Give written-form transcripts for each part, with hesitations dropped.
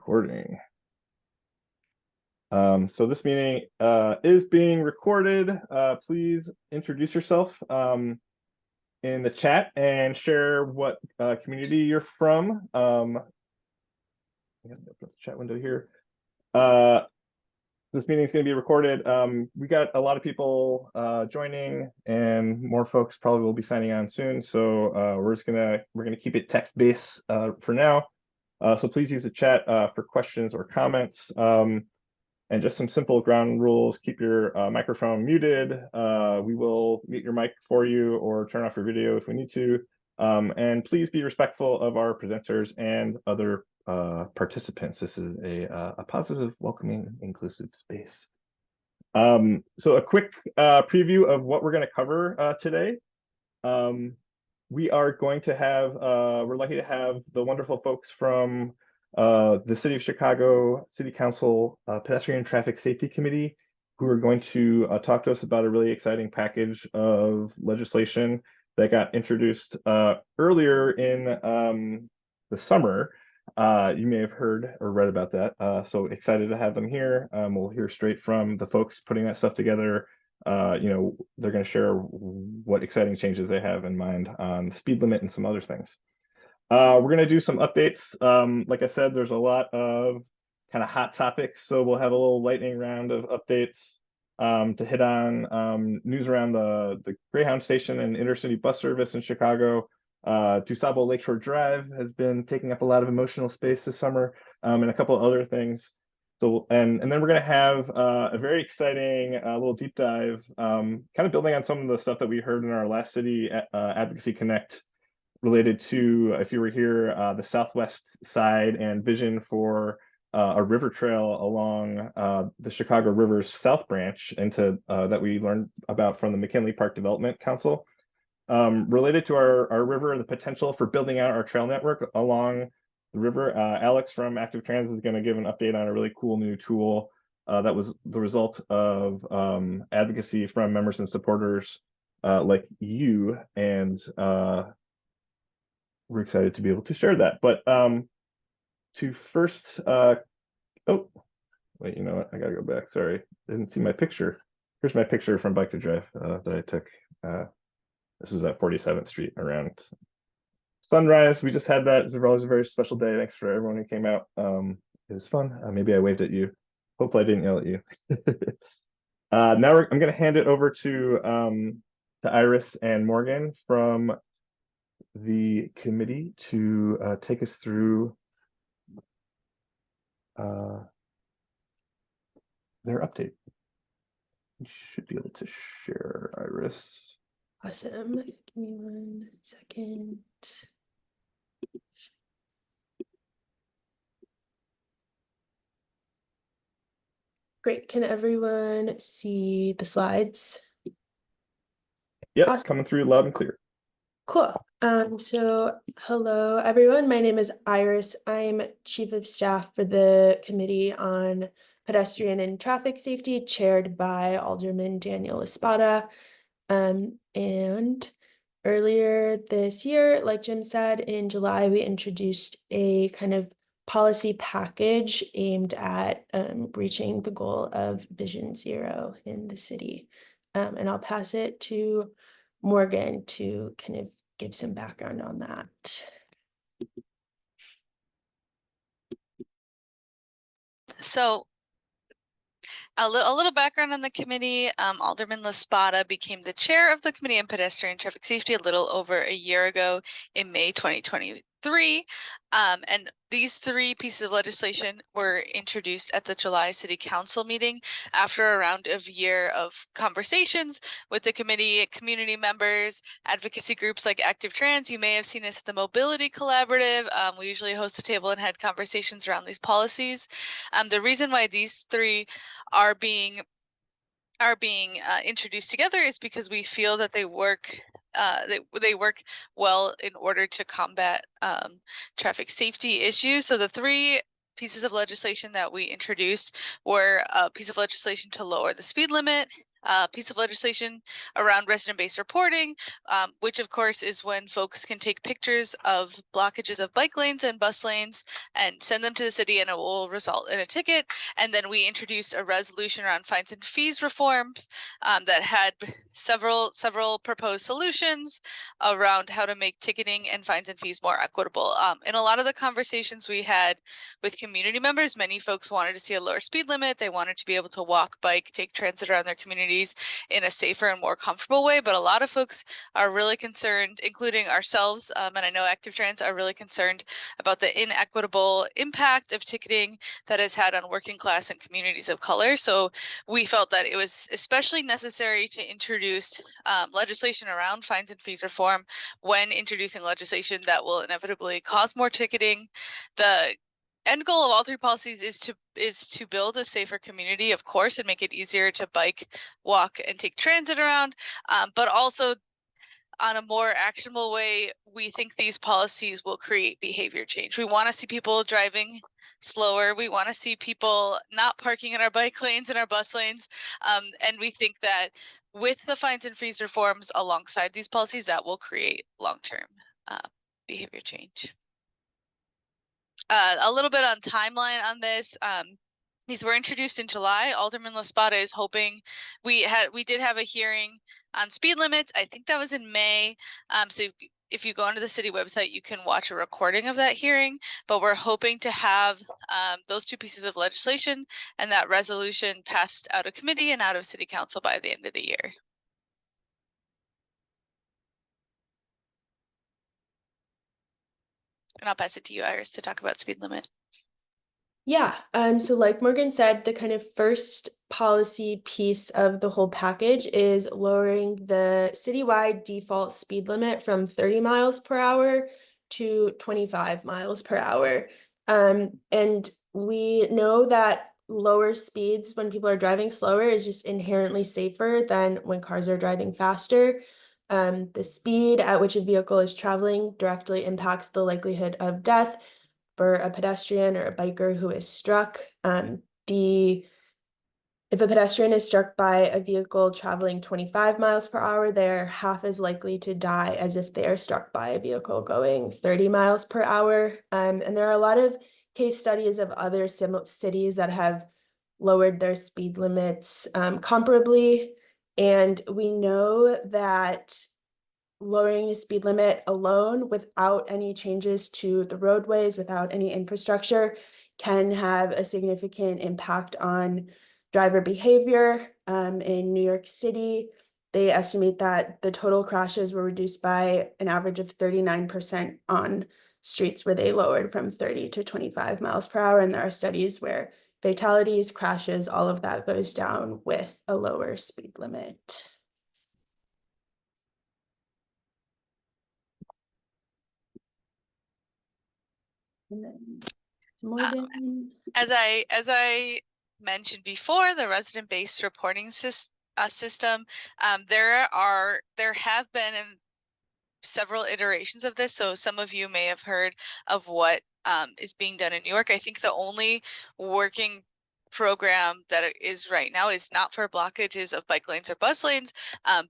Recording. So this meeting is being recorded. Please introduce yourself in the chat and share what community you're from. I'm gonna open up the chat window here. This meeting is going to be recorded. We got a lot of people joining, and more folks probably will be signing on soon. So we're gonna keep it text-based for now. So please use the chat for questions or comments. And just some simple ground rules: keep your microphone muted. We will mute your mic for you or turn off your video if we need to. And please be respectful of our presenters and other participants. This is a positive, welcoming, inclusive space. So a quick preview of what we're going to cover today. We are going to have, we're lucky to have the wonderful folks from the City of Chicago City Council Pedestrian Traffic Safety Committee, who are going to talk to us about a really exciting package of legislation that got introduced earlier in the summer. You may have heard or read about that. So excited to have them here. We'll hear straight from the folks putting that stuff together. They're going to share what exciting changes they have in mind on the speed limit and some other things. We're going to do some updates. Like I said, there's a lot of kind of hot topics, so we'll have a little lightning round of updates to hit on news around the Greyhound station and intercity bus service in Chicago. DuSable Lakeshore Drive has been taking up a lot of emotional space this summer, and a couple of other things. So, and then we're going to have a very exciting little deep dive, kind of building on some of the stuff that we heard in our last City Advocacy Connect, related to, if you were here, the southwest side and vision for a river trail along the Chicago River's South Branch into that we learned about from the McKinley Park Development Council. Related to our river and the potential for building out our trail network along the river, Alex from Active Trans is going to give an update on a really cool new tool that was the result of advocacy from members and supporters like you, and we're excited to be able to share that. But to first, oh, wait, you know what? I gotta go back. Sorry, didn't see my picture. Here's my picture from Bike to Drive that I took. This is at 47th Street around sunrise. We just had that. It was a very special day. Thanks for everyone who came out. It was fun. Maybe I waved at you. Hopefully I didn't yell at you. Now I'm going to hand it over to Iris and Morgan from the committee to take us through their update. You should be able to share, Iris. Awesome. Give me 1 second. Great. Can everyone see the slides? Yep, awesome. Coming through loud and clear. Cool. So hello, everyone. My name is Iris. I'm Chief of Staff for the Committee on Pedestrian and Traffic Safety, chaired by Alderman Daniel Espada. And earlier this year, like Jim said, in July, we introduced a kind of policy package aimed at reaching the goal of Vision Zero in the city. And I'll pass it to Morgan to kind of give some background on that. So a little background on the committee. Alderman Laspada became the chair of the Committee on Pedestrian Traffic Safety a little over a year ago in May 2023. And these three pieces of legislation were introduced at the July City Council meeting after a round of year of conversations with the committee, community members, advocacy groups like Active Trans. You may have seen us at the Mobility Collaborative. We usually host a table and had conversations around these policies. The reason why these three are being introduced together is because we feel that they work well in order to combat traffic safety issues. So the three pieces of legislation that we introduced were a piece of legislation to lower the speed limit, piece of legislation around resident-based reporting, which of course is when folks can take pictures of blockages of bike lanes and bus lanes and send them to the city, and it will result in a ticket. And then we introduced a resolution around fines and fees reforms that had several proposed solutions around how to make ticketing and fines and fees more equitable. In a lot of the conversations we had with community members, many folks wanted to see a lower speed limit. They wanted to be able to walk, bike, take transit around their communities in a safer and more comfortable way. But a lot of folks are really concerned, including ourselves, and I know Active Trans are really concerned about the inequitable impact of ticketing that has had on working class and communities of color. So we felt that it was especially necessary to introduce legislation around fines and fees reform when introducing legislation that will inevitably cause more ticketing. The end goal of all three policies is to build a safer community, of course, and make it easier to bike, walk, and take transit around, but also on a more actionable way, we think these policies will create behavior change. We want to see people driving slower. We want to see people not parking in our bike lanes and our bus lanes. And we think that with the fines and fees reforms alongside these policies, that will create long-term behavior change. A little bit on timeline on this. These were introduced in July. Alderman LaSpada is hoping we did have a hearing on speed limits. I think that was in May. So if you go onto the city website, you can watch a recording of that hearing. But we're hoping to have those two pieces of legislation and that resolution passed out of committee and out of city council by the end of the year. And I'll pass it to you, Iris, to talk about speed limit. Yeah, so like Morgan said, the kind of first policy piece of the whole package is lowering the citywide default speed limit from 30 miles per hour to 25 miles per hour. And we know that lower speeds when people are driving slower is just inherently safer than when cars are driving faster. The speed at which a vehicle is traveling directly impacts the likelihood of death for a pedestrian or a biker who is struck. If a pedestrian is struck by a vehicle traveling 25 miles per hour, they're half as likely to die as if they are struck by a vehicle going 30 miles per hour. And there are a lot of case studies of other cities that have lowered their speed limits comparably. And we know that lowering the speed limit alone without any changes to the roadways, without any infrastructure, can have a significant impact on driver behavior. In New York City, they estimate that the total crashes were reduced by an average of 39% on streets where they lowered from 30 to 25 miles per hour. And there are studies where fatalities, crashes, all of that goes down with a lower speed limit. And then Morgan. As I mentioned before, the resident-based reporting system, there have been several iterations of this. So some of you may have heard of what is being done in New York. I think the only working program that is right now is not for blockages of bike lanes or bus lanes,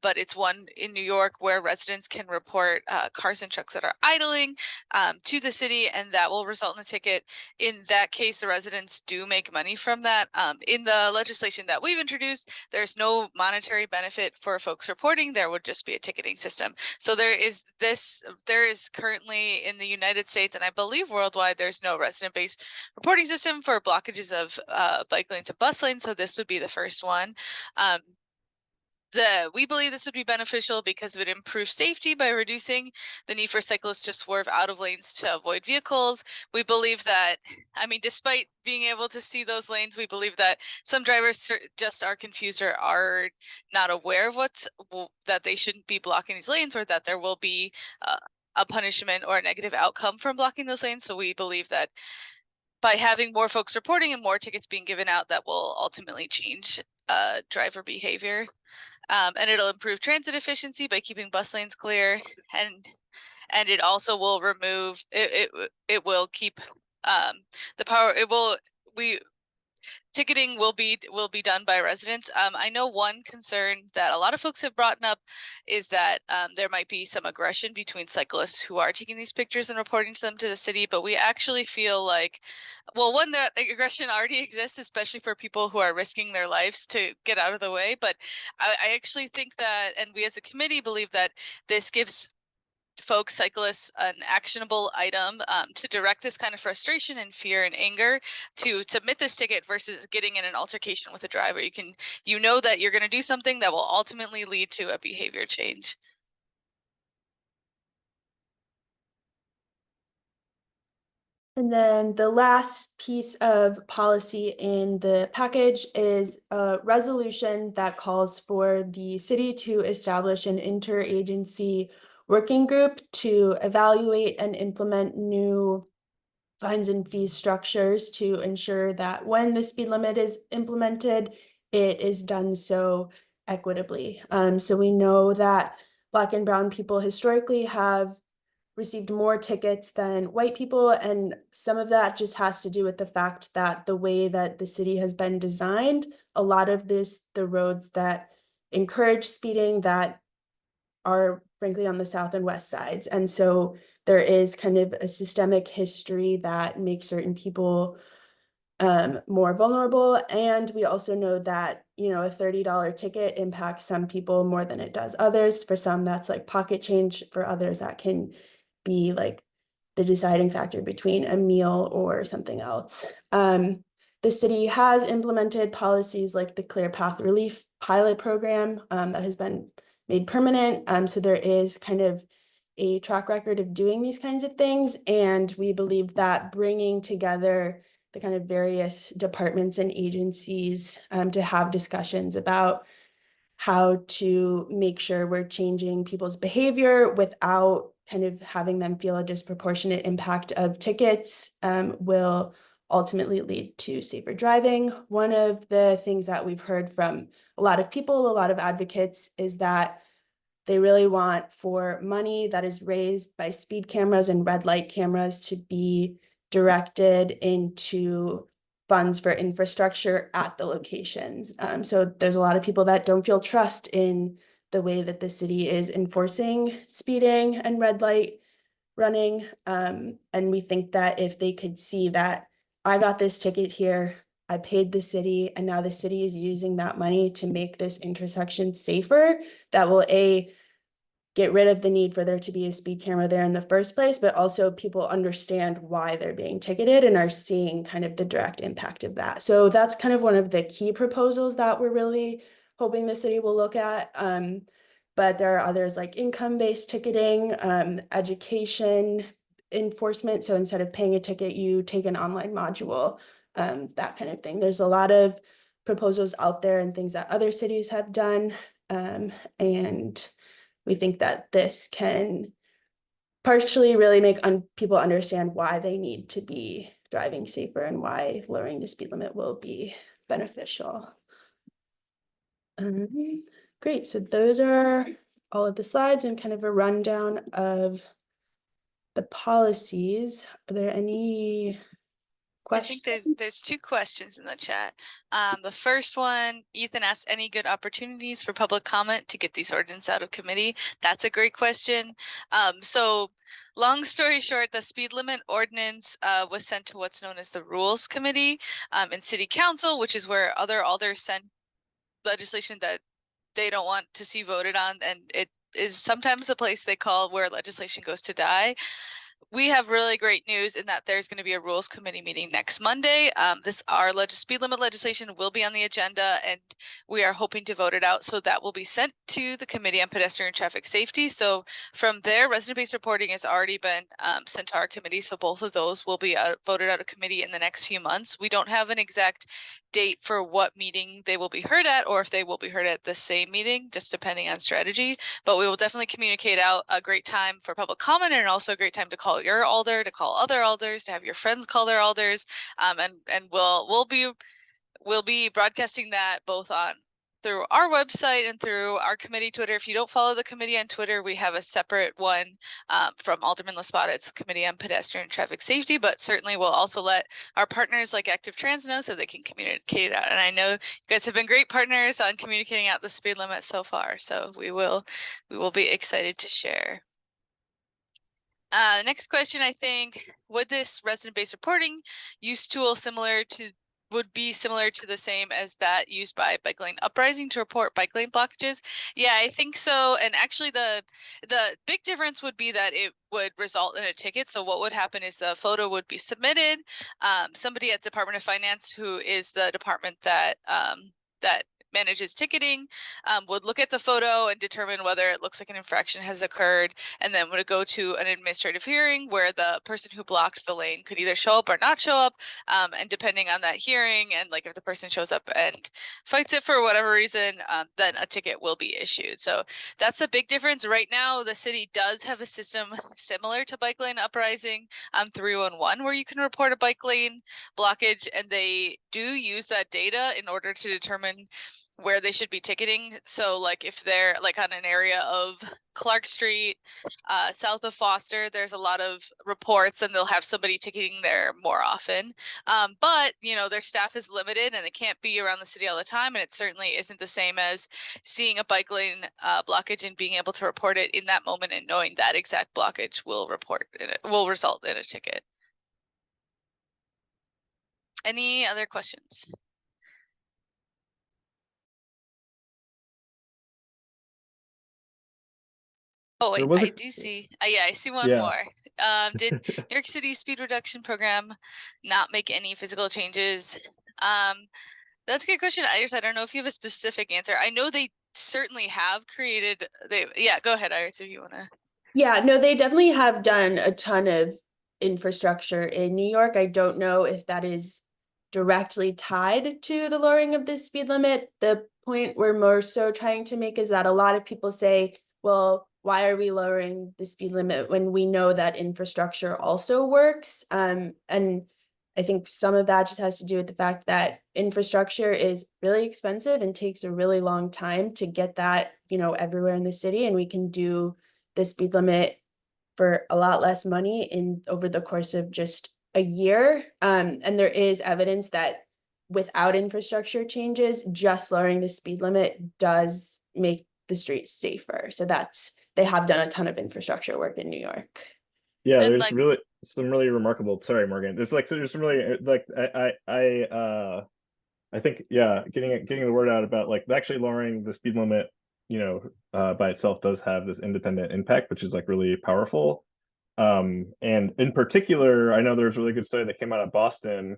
but it's one in New York where residents can report cars and trucks that are idling to the city, and that will result in a ticket. In that case, the residents do make money from that. In the legislation that we've introduced, there's no monetary benefit for folks reporting. There would just be a ticketing system. So there is currently in the United States, and I believe worldwide, there's no resident-based reporting system for blockages of bike lanes and bus lanes. So this would be the first one. We believe this would be beneficial because it would improve safety by reducing the need for cyclists to swerve out of lanes to avoid vehicles. We believe that, I mean, despite being able to see those lanes, we believe that some drivers just are confused or are not aware of that they shouldn't be blocking these lanes, or that there will be a punishment or a negative outcome from blocking those lanes. So we believe that by having more folks reporting and more tickets being given out, that will ultimately change driver behavior. And it'll improve transit efficiency by keeping bus lanes clear, and it also will remove it will keep the power. ticketing will be done by residents. I know one concern that a lot of folks have brought up is that there might be some aggression between cyclists who are taking these pictures and reporting to them to the city, but we actually feel like, well, one, that aggression already exists, especially for people who are risking their lives to get out of the way. But I actually think that, and we as a committee believe that this gives folks, cyclists, an actionable item to direct this kind of frustration and fear and anger to submit this ticket versus getting in an altercation with a driver. You know that you're going to do something that will ultimately lead to a behavior change. And then the last piece of policy in the package is a resolution that calls for the city to establish an interagency working group to evaluate and implement new fines and fees structures to ensure that when the speed limit is implemented, it is done so equitably. So we know that Black and brown people historically have received more tickets than white people, and some of that just has to do with the fact that the way that the city has been designed, a lot of the roads that encourage speeding that are frankly on the south and west sides. And so there is kind of a systemic history that makes certain people more vulnerable. And we also know that, you know, a $30 ticket impacts some people more than it does others. For some, that's like pocket change. For others, that can be like the deciding factor between a meal or something else. The city has implemented policies like the Clear Path Relief pilot program that has been made permanent. So there is kind of a track record of doing these kinds of things. And we believe that bringing together the kind of various departments and agencies to have discussions about how to make sure we're changing people's behavior without kind of having them feel a disproportionate impact of tickets will ultimately lead to safer driving. One of the things that we've heard from a lot of people, a lot of advocates, is that they really want for money that is raised by speed cameras and red light cameras to be directed into funds for infrastructure at the locations. So there's a lot of people that don't feel trust in the way that the city is enforcing speeding and red light running. And we think that if they could see that I got this ticket here, I paid the city, and now the city is using that money to make this intersection safer, that will get rid of the need for there to be a speed camera there in the first place, but also people understand why they're being ticketed and are seeing kind of the direct impact of that. So that's kind of one of the key proposals that we're really hoping the city will look at. But there are others like income-based ticketing, education enforcement. So instead of paying a ticket, you take an online module, that kind of thing. There's a lot of proposals out there and things that other cities have done. And we think that this can partially really make people understand why they need to be driving safer and why lowering the speed limit will be beneficial. Great, so those are all of the slides and kind of a rundown of the policies. Are there any questions? I think there's two questions in the chat. The first one, Ethan asked, any good opportunities for public comment to get these ordinance out of committee? That's a great question. So long story short, the speed limit ordinance was sent to what's known as the Rules Committee in City Council, which is where other alders send legislation that they don't want to see voted on, and it is sometimes a place they call where legislation goes to die. We have really great news in that there's going to be a rules committee meeting next Monday. Our speed limit legislation will be on the agenda, and we are hoping to vote it out. So that will be sent to the Committee on Pedestrian and Traffic Safety. So from there, resident-based reporting has already been sent to our committee. So both of those will be voted out of committee in the next few months. We don't have an exact date for what meeting they will be heard at, or if they will be heard at the same meeting, just depending on strategy. But we will definitely communicate out a great time for public comment, and also a great time to call your alder, to call other alders, to have your friends call their alders, and we'll be broadcasting that both on through our website and through our committee Twitter. If you don't follow the committee on Twitter, we have a separate one from Alderman LaSpada. It's Committee on Pedestrian and Traffic Safety, but certainly we'll also let our partners like Active Trans know so they can communicate out. And I know you guys have been great partners on communicating out the speed limit so far, so we will be excited to share. The next question, I think, would this resident-based reporting use tool would be similar to the same as that used by Bike Lane Uprising to report bike lane blockages? Yeah, I think so. And actually the big difference would be that it would result in a ticket. So what would happen is the photo would be submitted. Somebody at Department of Finance, who is the department that that manages ticketing, would look at the photo and determine whether it looks like an infraction has occurred, and then would go to an administrative hearing where the person who blocked the lane could either show up or not show up, and depending on that hearing, and like if the person shows up and fights it for whatever reason, then a ticket will be issued. So that's a big difference. Right now, the city does have a system similar to Bike Lane Uprising on 311 where you can report a bike lane blockage, and they do use that data in order to determine where they should be ticketing. So like if they're like on an area of Clark Street, south of Foster, there's a lot of reports and they'll have somebody ticketing there more often. But you know, their staff is limited and they can't be around the city all the time. And it certainly isn't the same as seeing a bike lane blockage and being able to report it in that moment and knowing that exact blockage will result in a ticket. Any other questions? Oh wait, I do see. Yeah, I see one more. Did New York City speed reduction program not make any physical changes? That's a good question, Iris. I don't know if you have a specific answer. I know they certainly have created. Yeah, go ahead, Iris, if you want to. Yeah, no, they definitely have done a ton of infrastructure in New York. I don't know if that is directly tied to the lowering of the speed limit. The point we're more so trying to make is that a lot of people say, well, why are we lowering the speed limit when we know that infrastructure also works? And I think some of that just has to do with the fact that infrastructure is really expensive and takes a really long time to get that, you know, everywhere in the city, and we can do the speed limit for a lot less money in over the course of just a year. And there is evidence that without infrastructure changes, just lowering the speed limit does make the streets safer. So they have done a ton of infrastructure work in New York. Yeah, and there's really some really remarkable. Sorry, Morgan. It's like there's some really like I think getting the word out about like actually lowering the speed limit, you know, by itself does have this independent impact, which is like really powerful. And in particular, I know there's a really good study that came out of Boston,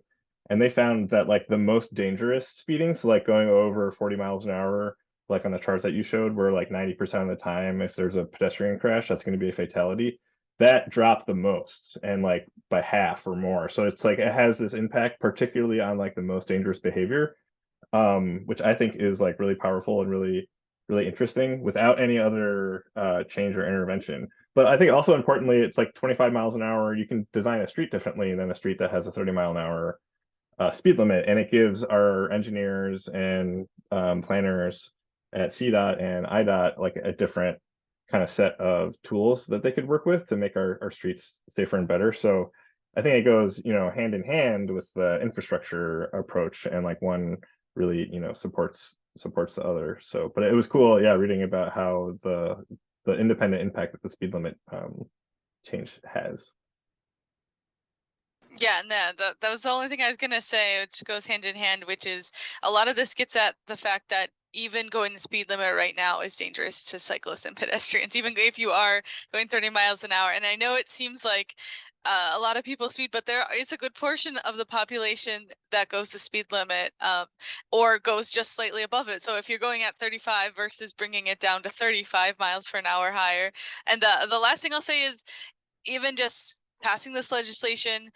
and they found that like the most dangerous speeding, so like going over 40 miles an hour, like on the chart that you showed, where like 90% of the time, if there's a pedestrian crash, that's going to be a fatality. That dropped the most, and like by half or more. So it's like it has this impact, particularly on like the most dangerous behavior, which I think is like really powerful and really interesting without any other change or intervention. But I think also importantly, it's like 25 miles an hour. You can design a street differently than a street that has a 30-mile-an-hour speed limit, and it gives our engineers and planners at CDOT and IDOT like a different kind of set of tools that they could work with to make our streets safer and better. So I think it goes, you know, hand in hand with the infrastructure approach, and like one really, you know, supports the other. So, but it was cool, yeah, reading about how the independent impact that the speed limit change has. Yeah, no, that was the only thing I was gonna say, which goes hand in hand, which is a lot of this gets at the fact that even going the speed limit right now is dangerous to cyclists and pedestrians, even if you are going 30 miles an hour. And I know it seems like a lot of people speed, but there is a good portion of the population that goes the speed limit or goes just slightly above it. So if you're going at 35 versus bringing it down to 35 miles per hour higher. And the last thing I'll say is even just passing this legislation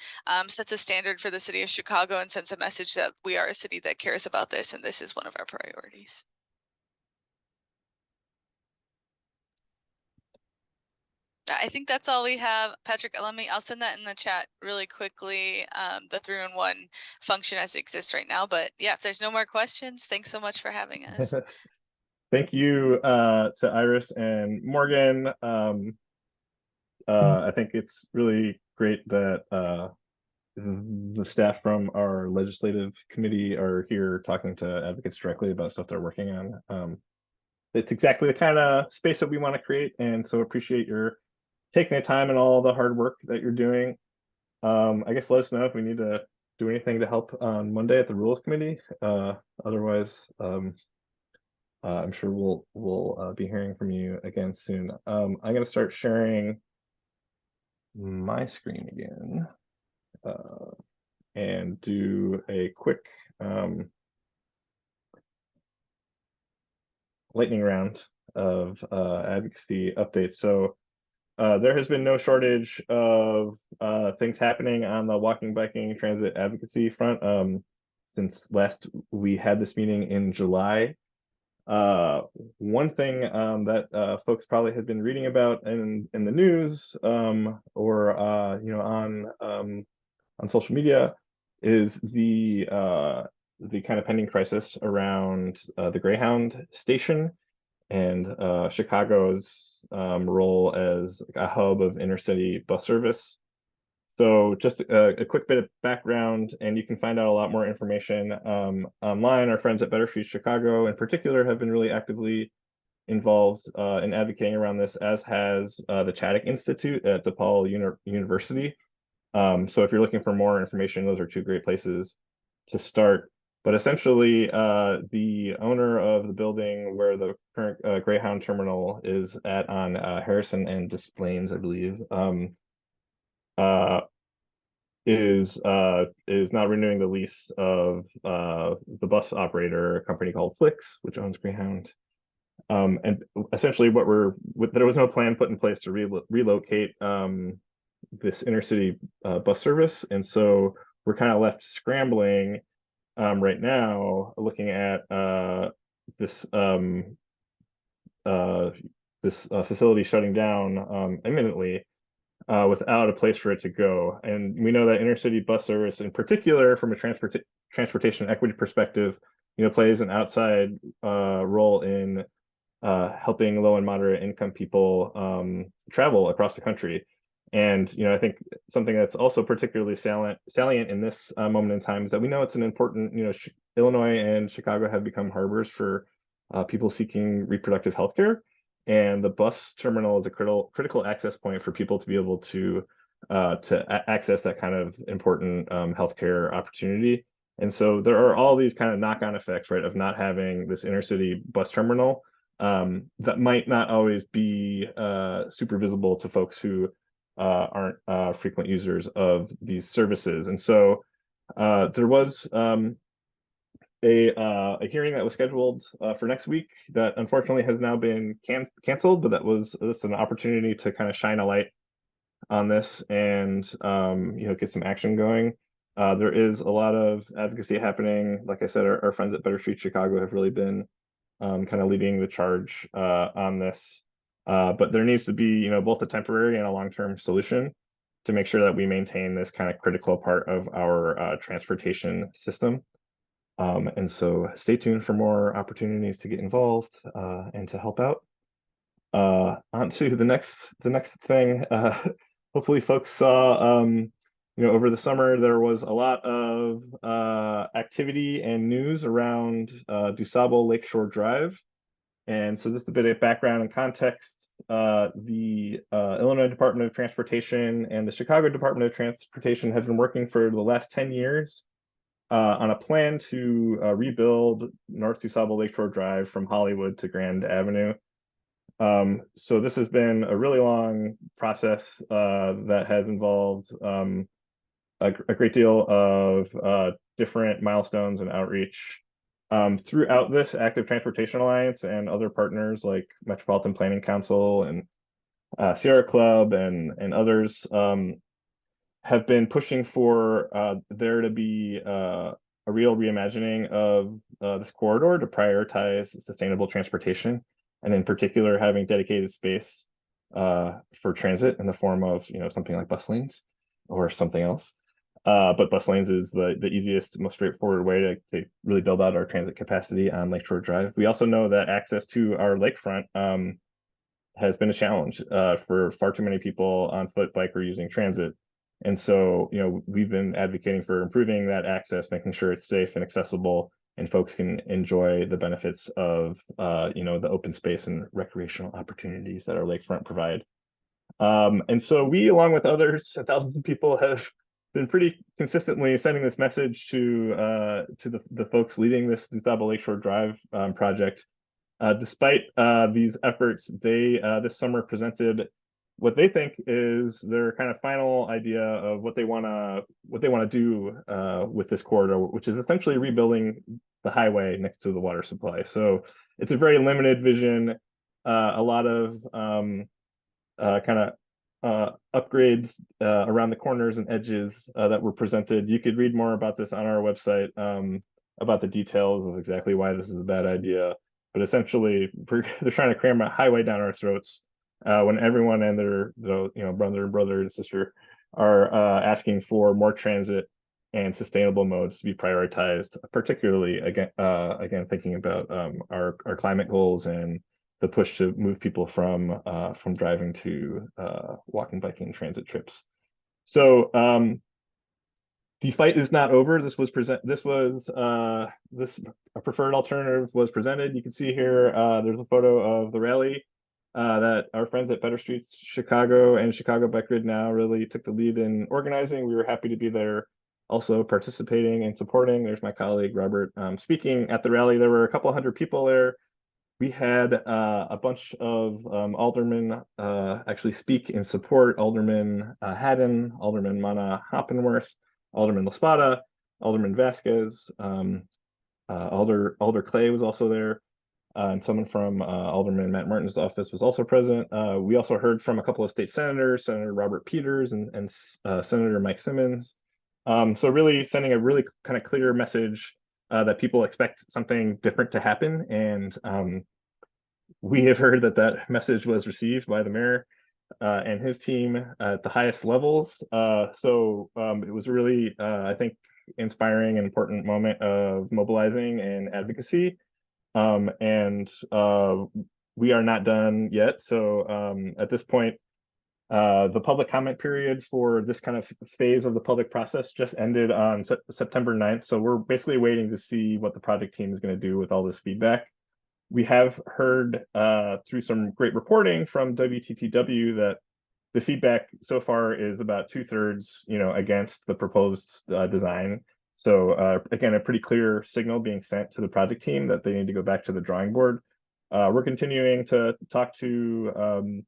sets a standard for the city of Chicago and sends a message that we are a city that cares about this, and this is one of our priorities. I think that's all we have. Patrick, I'll send that in the chat really quickly, the 3-in-1 function as it exists right now. But yeah, if there's no more questions, thanks so much for having us. Thank you to Iris and Morgan. I think it's really great that the staff from our legislative committee are here talking to advocates directly about stuff they're working on. It's exactly the kind of space that we want to create, and so appreciate your taking the time and all the hard work that you're doing. I guess let us know if we need to do anything to help on Monday at the Rules Committee. Otherwise, I'm sure we'll be hearing from you again soon. I'm going to start sharing my screen again and do a quick lightning round of advocacy updates. So there has been no shortage of things happening on the walking, biking, transit advocacy front since last we had this meeting in July. One thing that folks probably have been reading about in the news or you know on social media is the kind of pending crisis around the Greyhound station and Chicago's role as a hub of intercity bus service. So just a quick bit of background, and you can find out a lot more information online. Our friends at Better Street Chicago in particular have been really actively involved in advocating around this, as has the Chaddick Institute at DePaul University. So if you're looking for more information, those are two great places to start. But essentially, the owner of the building where the current Greyhound terminal is at on Harrison and Des Plaines, I believe, is not renewing the lease of the bus operator, a company called Flix, which owns Greyhound. And essentially, there was no plan put in place to relocate this intercity bus service, and so we're kind of left scrambling right now, looking at this facility shutting down imminently without a place for it to go. And we know that intercity bus service, in particular, from a transportation equity perspective, you know, plays an outside role in helping low and moderate income people travel across the country. And you know, I think something that's also particularly salient in this moment in time is that we know it's an important, you know, Illinois and Chicago have become harbors for people seeking reproductive health care, and the bus terminal is a critical access point for people to be able to access that kind of important healthcare opportunity. And so there are all these kind of knock-on effects, right, of not having this intercity bus terminal that might not always be super visible to folks who aren't frequent users of these services. And so there was a hearing that was scheduled for next week that unfortunately has now been canceled, but that was just an opportunity to kind of shine a light on this and you know, get some action going. There is a lot of advocacy happening. Like I said, our friends at Better Street Chicago have really been kind of leading the charge on this. But there needs to be, you know, both a temporary and a long-term solution to make sure that we maintain this kind of critical part of our transportation system. And so stay tuned for more opportunities to get involved and to help out. On to the next thing. Hopefully folks saw, you know, over the summer, there was a lot of activity and news around DuSable Lakeshore Drive. And so just a bit of background and context, the Illinois Department of Transportation and the Chicago Department of Transportation have been working for the last 10 years on a plan to rebuild North DuSable Lakeshore Drive from Hollywood to Grand Avenue. So this has been a really long process that has involved a great deal of different milestones and outreach. Throughout this, Active Transportation Alliance and other partners like Metropolitan Planning Council and Sierra Club and others have been pushing for there to be a real reimagining of this corridor to prioritize sustainable transportation, and in particular having dedicated space for transit in the form of something like bus lanes or something else. But bus lanes is the easiest, most straightforward way to really build out our transit capacity on Lakeshore Drive. We also know that access to our lakefront has been a challenge for far too many people on foot, bike, or using transit. And so, we've been advocating for improving that access, making sure it's safe and accessible, and folks can enjoy the benefits of, the open space and recreational opportunities that our lakefront provide. And so we, along with others, thousands of people, have been pretty consistently sending this message to the folks leading this DuSable Lakeshore Drive project. Despite these efforts, they this summer presented what they think is their kind of final idea of what they want to do with this corridor, which is essentially rebuilding the highway next to the water supply. So it's a very limited vision, a lot of kind of upgrades around the corners and edges that were presented. You could read more about this on our website, about the details of exactly why this is a bad idea. But essentially, they're trying to cram a highway down our throats when everyone and their brother and sister are asking for more transit and sustainable modes to be prioritized, particularly again thinking about our climate goals and the push to move people from driving to walking, biking, transit trips. So the fight is not over. This a preferred alternative was presented. You can see here there's a photo of the rally that our friends at Better Streets Chicago and Chicago Bike Grid Now really took the lead in organizing. We were happy to be there, also participating and supporting. There's my colleague Robert speaking at the rally. There were a couple hundred people there. We had a bunch of aldermen actually speak in support. Alderman Haddon, Alderman Mana Hoppenworth, Alderman Laspada, Alderman Vasquez, Alder Clay was also there, and someone from Alderman Matt Martin's office was also present. We also heard from a couple of state senators, Senator Robert Peters and Senator Mike Simmons. So really sending a really kind of clear message that people expect something different to happen. And we have heard that message was received by the mayor and his team at the highest levels. So it was really, I think, inspiring and important moment of mobilizing and advocacy. And we are not done yet. So at this point, the public comment period for this kind of phase of the public process just ended on September 9th. So we're basically waiting to see what the project team is going to do with all this feedback. We have heard through some great reporting from WTTW that the feedback so far is about 2/3, against the proposed design. So again, a pretty clear signal being sent to the project team that they need to go back to the drawing board. We're continuing to talk to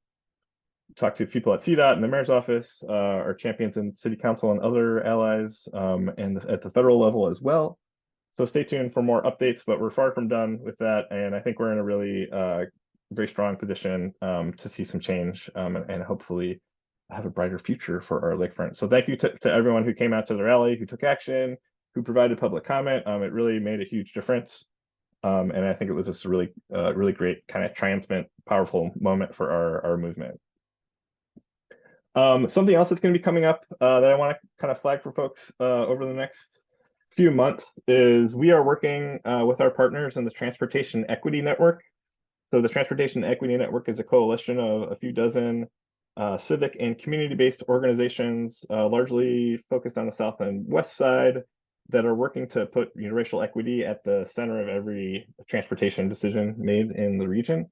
people at CDOT and the mayor's office, our champions in city council and other allies, and at the federal level as well. So stay tuned for more updates, but we're far from done with that. And I think we're in a really very strong position to see some change and hopefully have a brighter future for our lakefront. So thank you to everyone who came out to the rally, who took action, who provided public comment. It really made a huge difference. And I think it was just a really, really great kind of triumphant, powerful moment for our movement. Something else that's going to be coming up that I want to kind of flag for folks over the next few months is we are working with our partners in the Transportation Equity Network. So the Transportation Equity Network is a coalition of a few dozen civic and community-based organizations, largely focused on the South and West Side, that are working to put racial equity at the center of every transportation decision made in the region.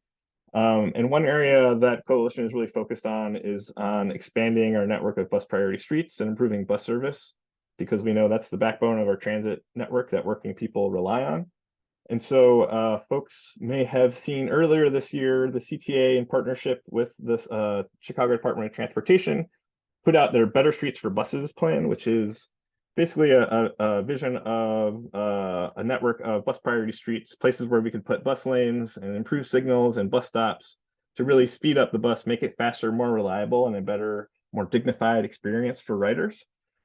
And one area that coalition is really focused on is on expanding our network of bus priority streets and improving bus service, because we know that's the backbone of our transit network that working people rely on. And so folks may have seen earlier this year, the CTA, in partnership with the Chicago Department of Transportation, put out their Better Streets for Buses plan, which is basically a vision of a network of bus priority streets, places where we can put bus lanes and improve signals and bus stops to really speed up the bus, make it faster, more reliable, and a better, more dignified experience for riders.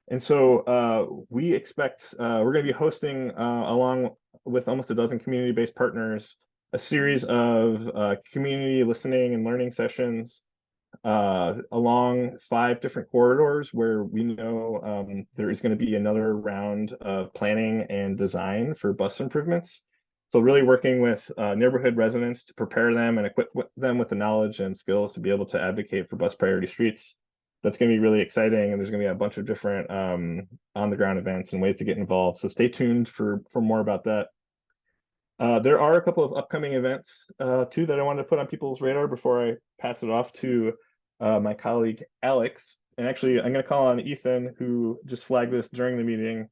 And so we expect we're going to be hosting, along with almost a dozen community-based partners, a series of community listening and learning sessions along 5 different corridors where we know there is going to be another round of planning and design for bus improvements. So really working with neighborhood residents to prepare them and equip them with the knowledge and skills to be able to advocate for bus priority streets. That's going to be really exciting, and there's going to be a bunch of different on the ground events and ways to get involved. So stay tuned for more about that. There are a couple of upcoming events too that I wanted to put on people's radar before I pass it off to my colleague Alex. And actually, I'm going to call on Ethan, who just flagged this during the meeting.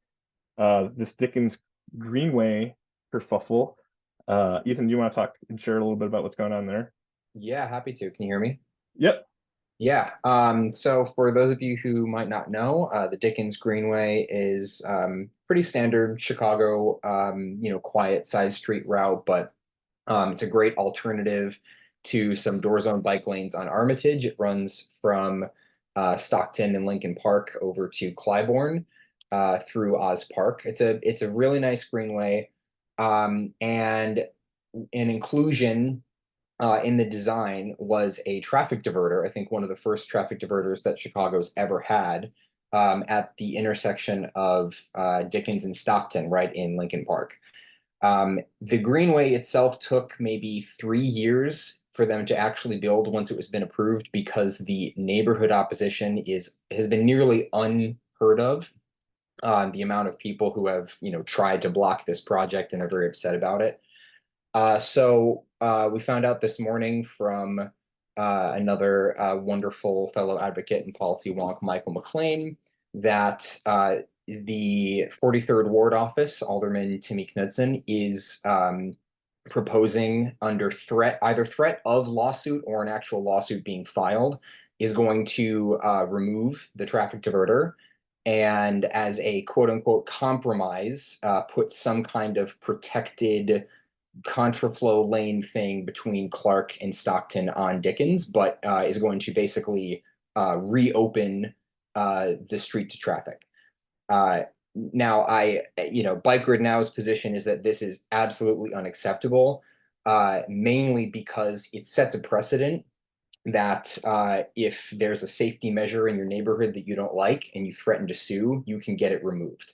This Dickens Greenway kerfuffle. Ethan, do you want to talk and share a little bit about what's going on there? Yeah, happy to. Can you hear me? Yep. Yeah. So for those of you who might not know, the Dickens Greenway is pretty standard Chicago, quiet side street route, but it's a great alternative to some door zone bike lanes on Armitage. It runs from Stockton and Lincoln Park over to Clybourne through Oz Park. It's a really nice greenway, and an inclusion in the design was a traffic diverter. I think one of the first traffic diverters that Chicago's ever had at the intersection of Dickens and Stockton, right in Lincoln Park. The Greenway itself took maybe 3 years for them to actually build once it was been approved, because the neighborhood opposition has been nearly unheard of. The amount of people who have tried to block this project and are very upset about it. So we found out this morning from another wonderful fellow advocate and policy wonk, Michael McLean, that the 43rd Ward office, Alderman Timmy Knudsen, is proposing under either threat of lawsuit or an actual lawsuit being filed, is going to remove the traffic diverter, and as a quote unquote compromise, put some kind of protected contraflow lane thing between Clark and Stockton on Dickens, but is going to basically reopen the street to traffic. Now, Bike Grid Now's position is that this is absolutely unacceptable, mainly because it sets a precedent that if there's a safety measure in your neighborhood that you don't like and you threaten to sue, you can get it removed.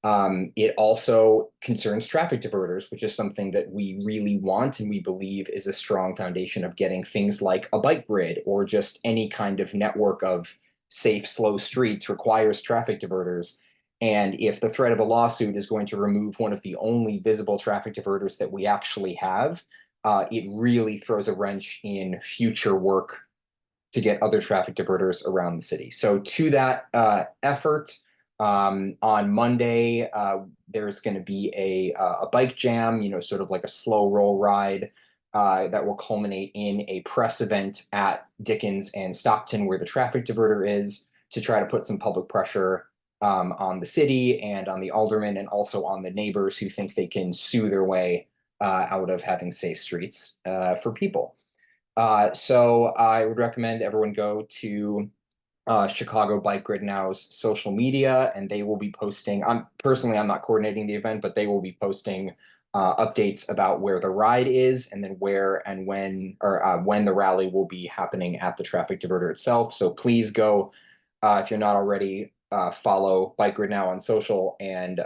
It also concerns traffic diverters, which is something that we really want and we believe is a strong foundation of getting things like a bike grid or just any kind of network of safe, slow streets requires traffic diverters. And if the threat of a lawsuit is going to remove one of the only visible traffic diverters that we actually have, it really throws a wrench in future work to get other traffic diverters around the city. So to that effort, on Monday, there's going to be a bike jam, sort of like a slow roll ride that will culminate in a press event at Dickens and Stockton, where the traffic diverter is, to try to put some public pressure on the city and on the aldermen, and also on the neighbors who think they can sue their way out of having safe streets for people. So I would recommend everyone go to Chicago Bike Grid Now's social media, and they will be posting. I'm not coordinating the event, but they will be posting updates about where the ride is, and then where and when, or when the rally will be happening at the traffic diverter itself. So please go, if you're not already, follow Bike Grid Now on social, and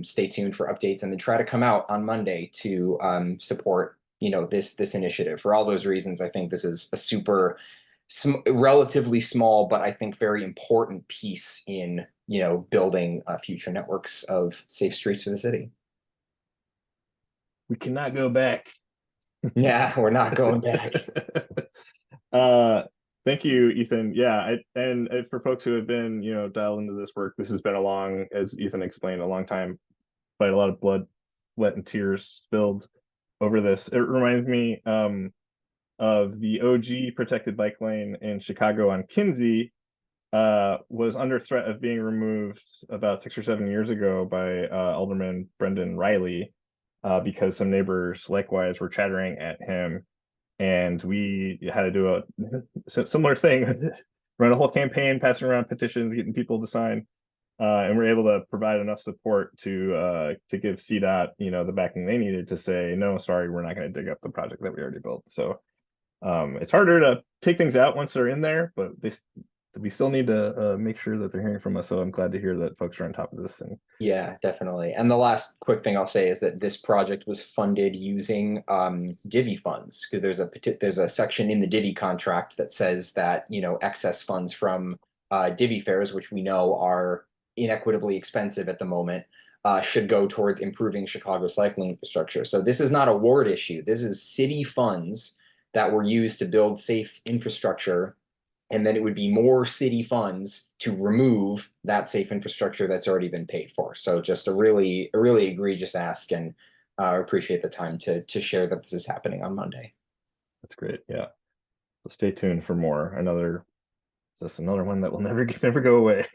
stay tuned for updates, and then try to come out on Monday to support this initiative. For all those reasons, I think this is a super relatively small, but I think very important piece in building future networks of safe streets for the city. We cannot go back. Yeah, we're not going back. Thank you, Ethan. Yeah, and for folks who have been dialed into this work, this has been as Ethan explained, a long time, but a lot of blood, sweat, and tears spilled over this. It reminds me of the OG protected bike lane in Chicago on Kinsey, was under threat of being removed about 6 or 7 years ago by Alderman Brendan Riley, because some neighbors likewise were chattering at him, and we had to do a similar thing, run a whole campaign, passing around petitions, getting people to sign, and we're able to provide enough support to give CDOT the backing they needed to say, no, sorry, we're not going to dig up the project that we already built. So It's harder to take things out once they're in there, but we still need to make sure that they're hearing from us. So I'm glad to hear that folks are on top of this. And Yeah, definitely. And the last quick thing I'll say is that this project was funded using divvy funds, because there's a section in the divvy contract that says that, you know, excess funds from divvy fares, which we know are inequitably expensive at the moment, should go towards improving Chicago cycling infrastructure. So this is not a ward issue. This is city funds that were used to build safe infrastructure, and then it would be more city funds to remove that safe infrastructure that's already been paid for. So just a really egregious ask, and appreciate the time to share that this is happening on Monday. that's great. Yeah. So stay tuned for more. Just another one that will never go away.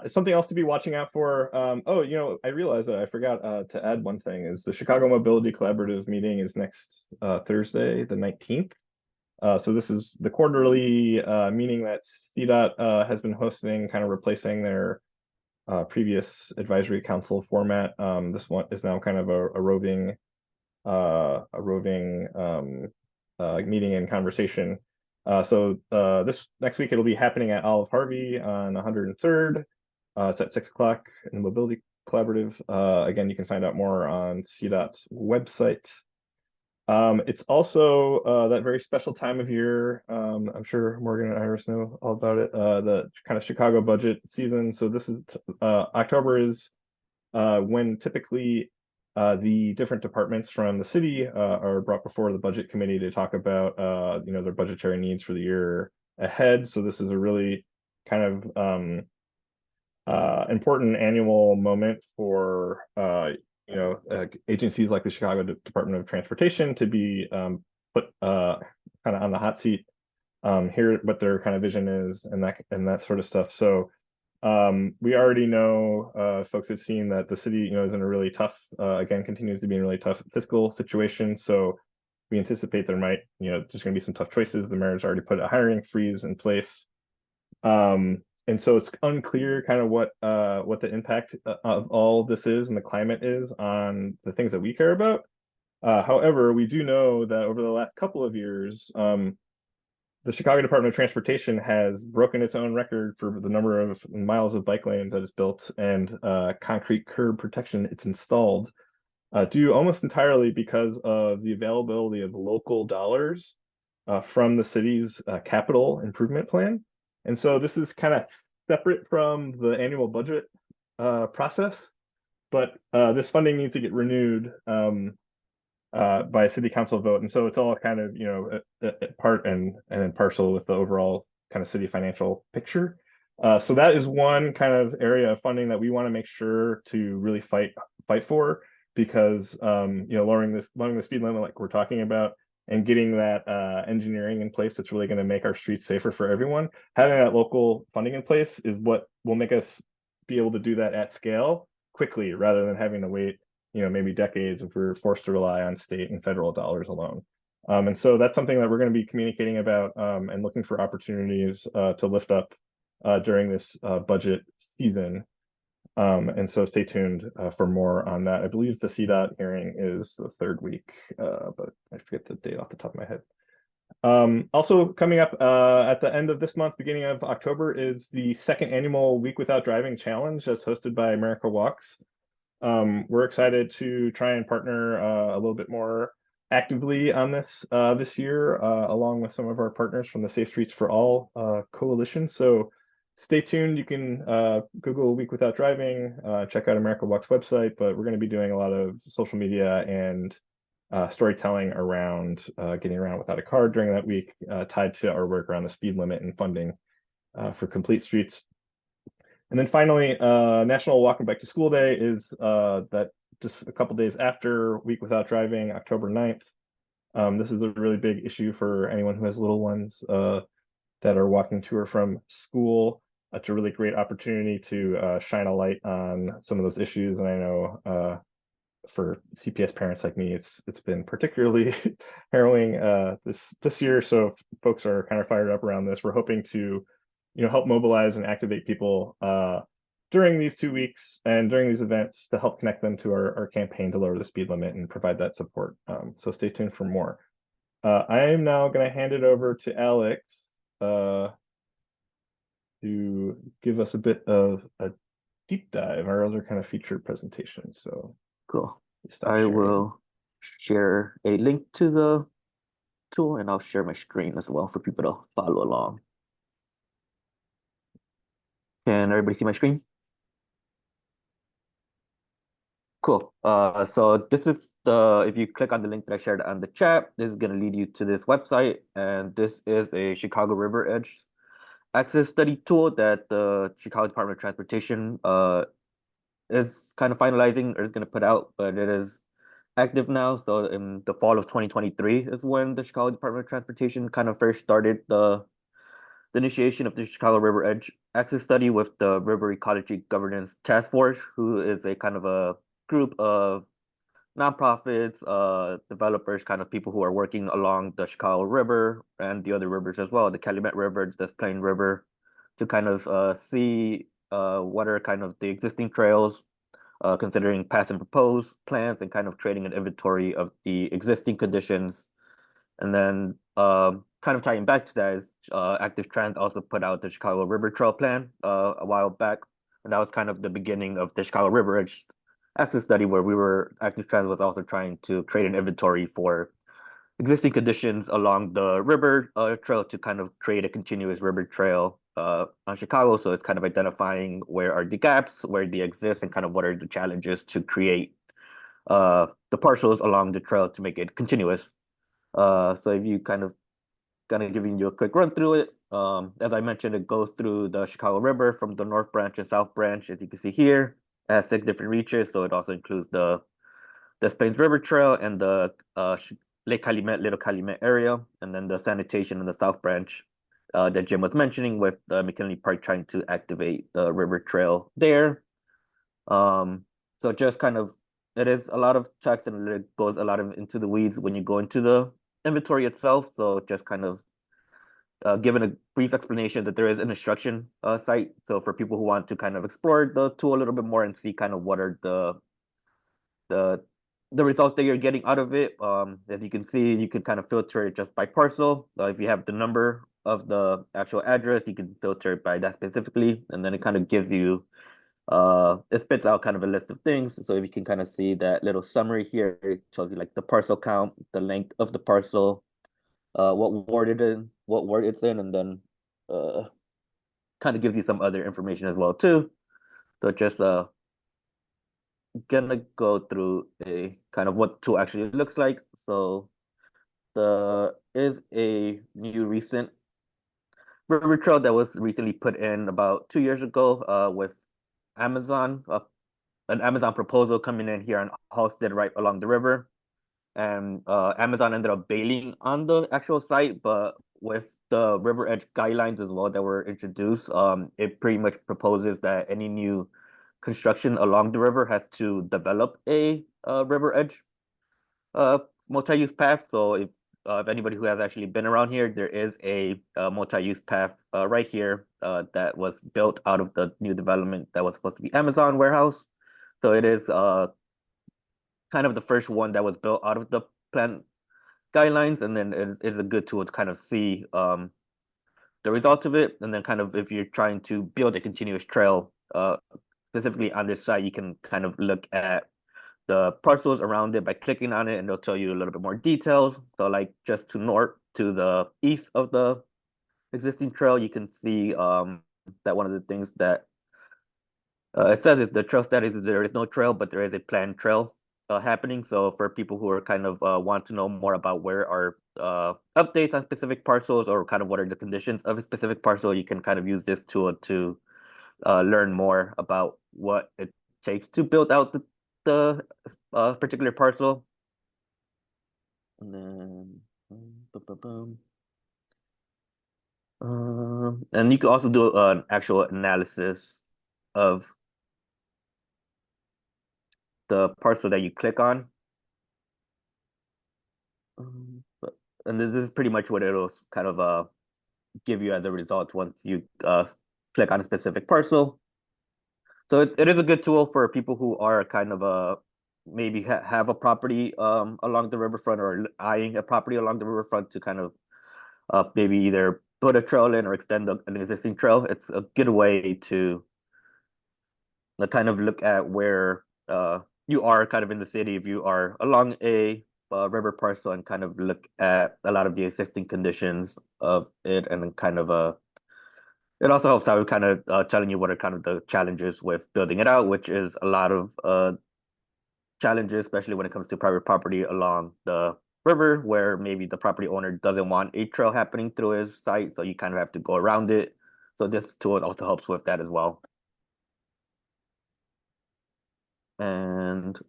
Something else to be watching out for. Oh, I realized that I forgot to add one thing is the Chicago Mobility Collaborative meeting is next Thursday, the 19th. So this is the quarterly meeting that CDOT has been hosting, kind of replacing their previous advisory council format. This one is now kind of a roving meeting and conversation. So this next week it'll be happening at Olive Harvey on 103rd. It's at 6 o'clock in the Mobility Collaborative. Again, you can find out more on CDOT's website. It's also that very special time of year. I'm sure Morgan and Iris know all about it. The kind of Chicago budget season. So this is October is when typically the different departments from the city are brought before the budget committee to talk about their budgetary needs for the year ahead. So this is a really kind of important annual moment for agencies like the Chicago Department of Transportation to be put kind of on the hot seat, hear what their kind of vision is and that sort of stuff. So we already know, folks have seen that the city, is in a really tough, again, continues to be in a really tough fiscal situation. So we anticipate there might, there's going to be some tough choices. The mayor's already put a hiring freeze in place. And so it's unclear kind of what the impact of all this is and the climate is on the things that we care about. However, we do know that over the last couple of years, the Chicago Department of Transportation has broken its own record for the number of miles of bike lanes that it's built and concrete curb protection it's installed, due almost entirely because of the availability of local dollars from the city's capital improvement plan. And so this is kind of separate from the annual budget process, but this funding needs to get renewed by a city council vote. And so it's all kind of, part and parcel with the overall kind of city financial picture. So that is one kind of area of funding that we want to make sure to really fight for, because lowering the speed limit like we're talking about and getting that engineering in place that's really going to make our streets safer for everyone. Having that local funding in place is what will make us be able to do that at scale quickly, rather than having to wait, maybe decades if we're forced to rely on state and federal dollars alone. And so that's something that we're going to be communicating about and looking for opportunities to lift up during this budget season. And so stay tuned for more on that. I believe the CDOT hearing is the third week, but I forget the date off the top of my head. Also coming up at the end of this month, beginning of October, is the second annual Week Without Driving Challenge that's hosted by America Walks. We're excited to try and partner a little bit more actively on this this year, along with some of our partners from the Safe Streets for All coalition. So stay tuned. You can Google Week Without Driving, check out America Walks website, but we're going to be doing a lot of social media and storytelling around getting around without a car during that week, tied to our work around the speed limit and funding for Complete Streets. And then finally, National Walk and Bike to School Day is that just a couple days after Week Without Driving, October 9th. This is a really big issue for anyone who has little ones that are walking to or from school. It's a really great opportunity to shine a light on some of those issues. And I know for CPS parents like me, it's been particularly harrowing this year. So folks are kind of fired up around this. We're hoping to help mobilize and activate people during these 2 weeks and during these events to help connect them to our campaign to lower the speed limit and provide that support. So stay tuned for more. I am now going to hand it over to Alex to give us a bit of a deep dive. Our other kind of featured presentations. So Cool. stop I sharing. will share a link to the tool and I'll share my screen as well for people to follow along. Can everybody see my screen? Cool. So this is if you click on the link that I shared on the chat, this is going to lead you to this website. And this is a Chicago River Edge access study tool that the Chicago Department of Transportation is kind of finalizing or is going to put out, but it is active now. So in the fall of 2023 is when the Chicago Department of Transportation kind of first started the initiation of the Chicago River Edge Access Study with the River Ecology Governance Task Force, who is a kind of a group of nonprofits, developers, kind of people who are working along the Chicago River and the other rivers as well, the Calumet River, the Des Plaines River, to kind of see what are kind of the existing trails, considering past and proposed plans, and kind of creating an inventory of the existing conditions. And then kind of tying back to that is Active Trans also put out the Chicago River Trail Plan a while back. And that was kind of the beginning of the Chicago River Edge Access Study, where Active Trans was also trying to create an inventory for existing conditions along the river trail to kind of create a continuous river trail on Chicago. So it's kind of identifying where are the gaps, where they exist, and kind of what are the challenges to create the parcels along the trail to make it continuous. So if you kind of giving you a quick run through it. As I mentioned, it goes through the Chicago River from the North Branch and South Branch, as you can see here. It has 6 different reaches, so it also includes the Des Plaines River Trail and the Lake Calumet, Little Calumet area, and then the sanitation in the South Branch that Jim was mentioning, with McKinley Park trying to activate the river trail there. So just kind of, it is a lot of text and it goes a lot of into the weeds when you go into the inventory itself. So just kind of given a brief explanation that there is an instruction site. So for people who want to kind of explore the tool a little bit more and see kind of what are the results that you're getting out of it. As you can see, you can kind of filter it just by parcel. If you have the number of the actual address, you can filter it by that specifically, and then it kind of gives you it spits out kind of a list of things. So if you can kind of see that little summary here, it tells you like the parcel count, the length of the parcel, what ward it's in, and then kind of gives you some other information as well too. So just gonna go through a kind of what the tool actually looks like. So the is a new recent river trail that was recently put in about 2 years ago with Amazon, an Amazon proposal coming in here on Halsted right along the river. And Amazon ended up bailing on the actual site, but with the river edge guidelines as well that were introduced, it pretty much proposes that any new construction along the river has to develop a river edge multi-use path. So if anybody who has actually been around here, there is a multi-use path right here that was built out of the new development that was supposed to be Amazon warehouse. So it is kind of the first one that was built out of the plan guidelines, and then it's a good tool to kind of see the results of it. And then kind of if you're trying to build a continuous trail, specifically on this site, you can kind of look at the parcels around it by clicking on it, and they'll tell you a little bit more details. So like just to the east of the existing trail, you can see that one of the things that it says is the trail status is there is no trail, but there is a planned trail happening. So for people who are kind of want to know more about where are updates on specific parcels, or kind of what are the conditions of a specific parcel, you can kind of use this tool to learn more about what it takes to build out the particular parcel. And then and you can also do an actual analysis of the parcel that you click on. And this is pretty much what it'll kind of give you as a result once you click on a specific parcel. So it is a good tool for people who are kind of maybe have a property along the riverfront or eyeing a property along the riverfront to kind of maybe either put a trail in or extend an existing trail, it's a good way to kind of look at where you are kind of in the city if you are along a river parcel and kind of look at a lot of the existing conditions of it, and then kind of it also helps out with kind of telling you what are kind of the challenges with building it out, which is a lot of challenges, especially when it comes to private property along the river, where maybe the property owner doesn't want a trail happening through his site, so you kind of have to go around it. So this tool also helps with that as well. And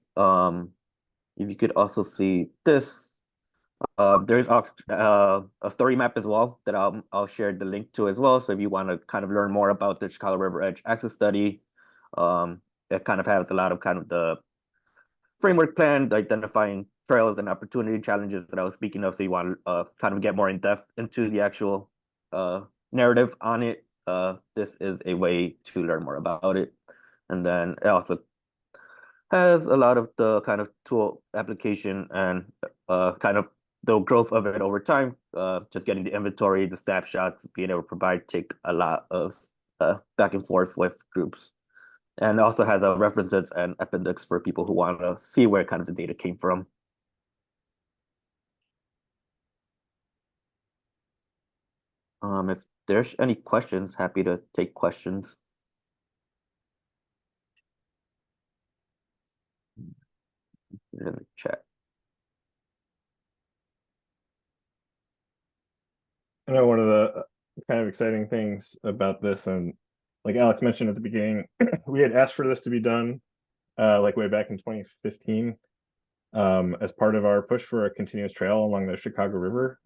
if you could also see this, there's a story map as well that I'll share the link to as well. So if you want to kind of learn more about the Chicago River Edge Access Study, it kind of has a lot of kind of the framework plan, identifying trails and opportunity challenges that I was speaking of. So you want to kind of get more in depth into the actual narrative on it. This is a way to learn more about it. And then it also has a lot of the kind of tool application and kind of the growth of it over time. Just getting the inventory, the snapshots, being able to provide take a lot of back and forth with groups. And also has a references and appendix for people who want to see where kind of the data came from. If there's any questions, happy to take questions. In the chat. I know one of the kind of exciting things about this, and like Alex mentioned at the beginning, we had asked for this to be done like way back in 2015 as part of our push for a continuous trail along the Chicago River.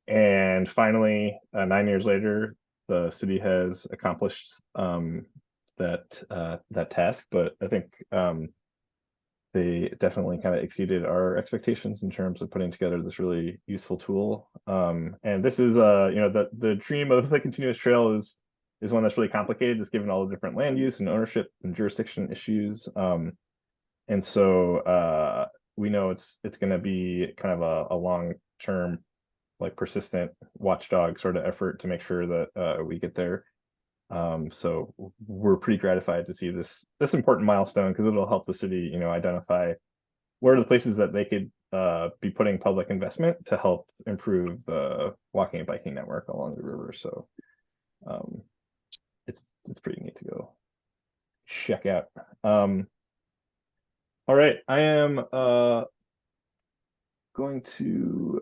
And finally, 9 years later, the city has accomplished that task. But I think they definitely kind of exceeded our expectations in terms of putting together this really useful tool. And this is the dream of the continuous trail is one that's really complicated, just given all the different land use and ownership and jurisdiction issues. And so we know it's going to be kind of a long-term, like persistent watchdog sort of effort to make sure that we get there. So we're pretty gratified to see this important milestone, because it'll help the city, identify where are the places that they could be putting public investment to help improve the walking and biking network along the river. So it's pretty neat to go check out. All right, I am going to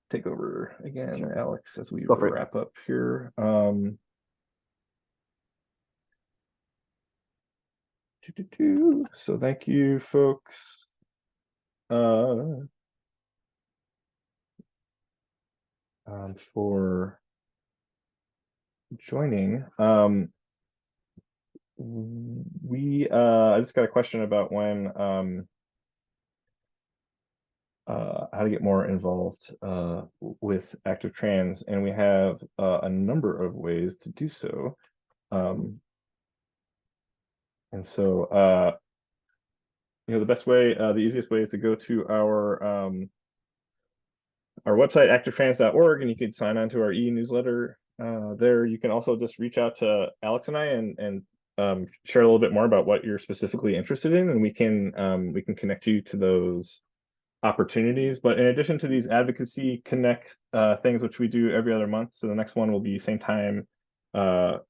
take over again, Sure. Alex, as we Go for it. wrap up here. So thank you, folks. For joining. I just got a question about when how to get more involved with active trans, and we have a number of ways to do so. And so the best way, the easiest way is to go to our website, activetrans.org, and you can sign on to our e-newsletter there. You can also just reach out to Alex and I and share a little bit more about what you're specifically interested in, and we can connect you to those opportunities. But in addition to these advocacy connect things, which we do every other month, so the next one will be same time, the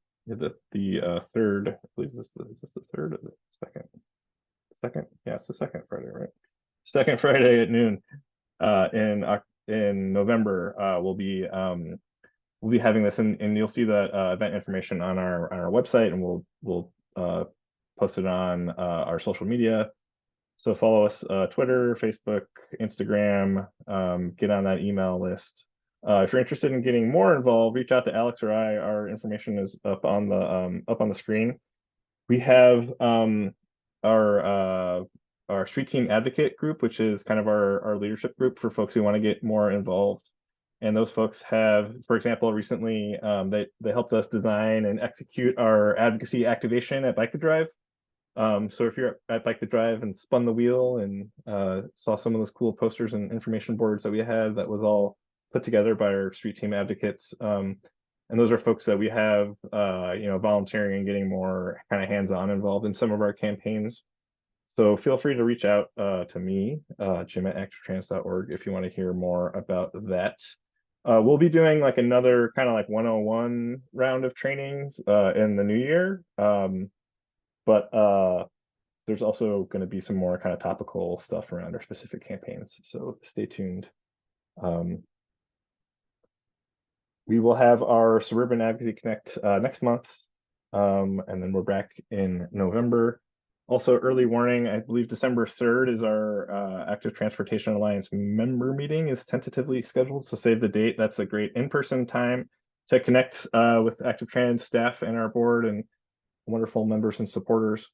third, I believe is this the third or the second? Yeah, it's the second Friday, right? Second Friday at noon in November. We'll be having this, and you'll see the event information on our website, and we'll post it on our social media. So follow us Twitter, Facebook, Instagram, get on that email list. If you're interested in getting more involved, reach out to Alex or I. Our information is up on the screen. We have our street team advocate group, which is kind of our leadership group for folks who want to get more involved. And those folks have, for example, recently they helped us design and execute our advocacy activation at Bike to Drive. So if you're at like the drive and spun the wheel and saw some of those cool posters and information boards that we had, that was all put together by our street team advocates. And those are folks that we have, volunteering and getting more kind of hands-on involved in some of our campaigns. So feel free to reach out to me, Jim at activetrans.org, if you want to hear more about that. We'll be doing like another kind of like 101 round of trainings in the new year. But there's also going to be some more kind of topical stuff around our specific campaigns. So stay tuned. We will have our Suburban Advocacy Connect next month. And then we're back in November. Also, early warning, I believe December 3rd is our Active Transportation Alliance member meeting is tentatively scheduled. So save the date. That's a great in-person time to connect with Active Trans staff and our board and wonderful members and supporters.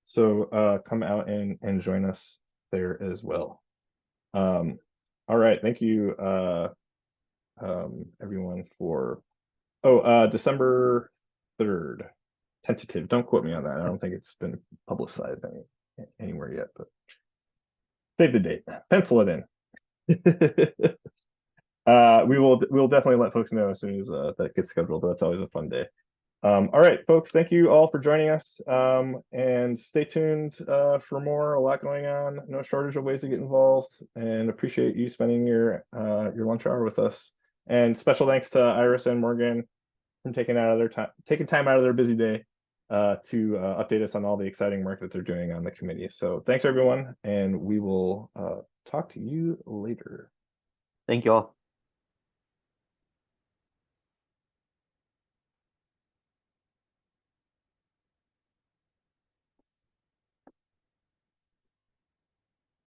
So come out and join us there as well. All right, thank you everyone for December 3rd. Tentative. Don't quote me on that. I don't think it's been publicized anywhere yet, but save the date. Pencil it in. We'll definitely let folks know as soon as that gets scheduled. That's always a fun day. All right, folks, thank you all for joining us. And stay tuned for more. A lot going on. No shortage of ways to get involved, and appreciate you spending your lunch hour with us. And special thanks to Iris and Morgan from taking time out of their busy day to update us on all the exciting work that they're doing on the committee. So thanks everyone, and we will talk to you later. Thank you all.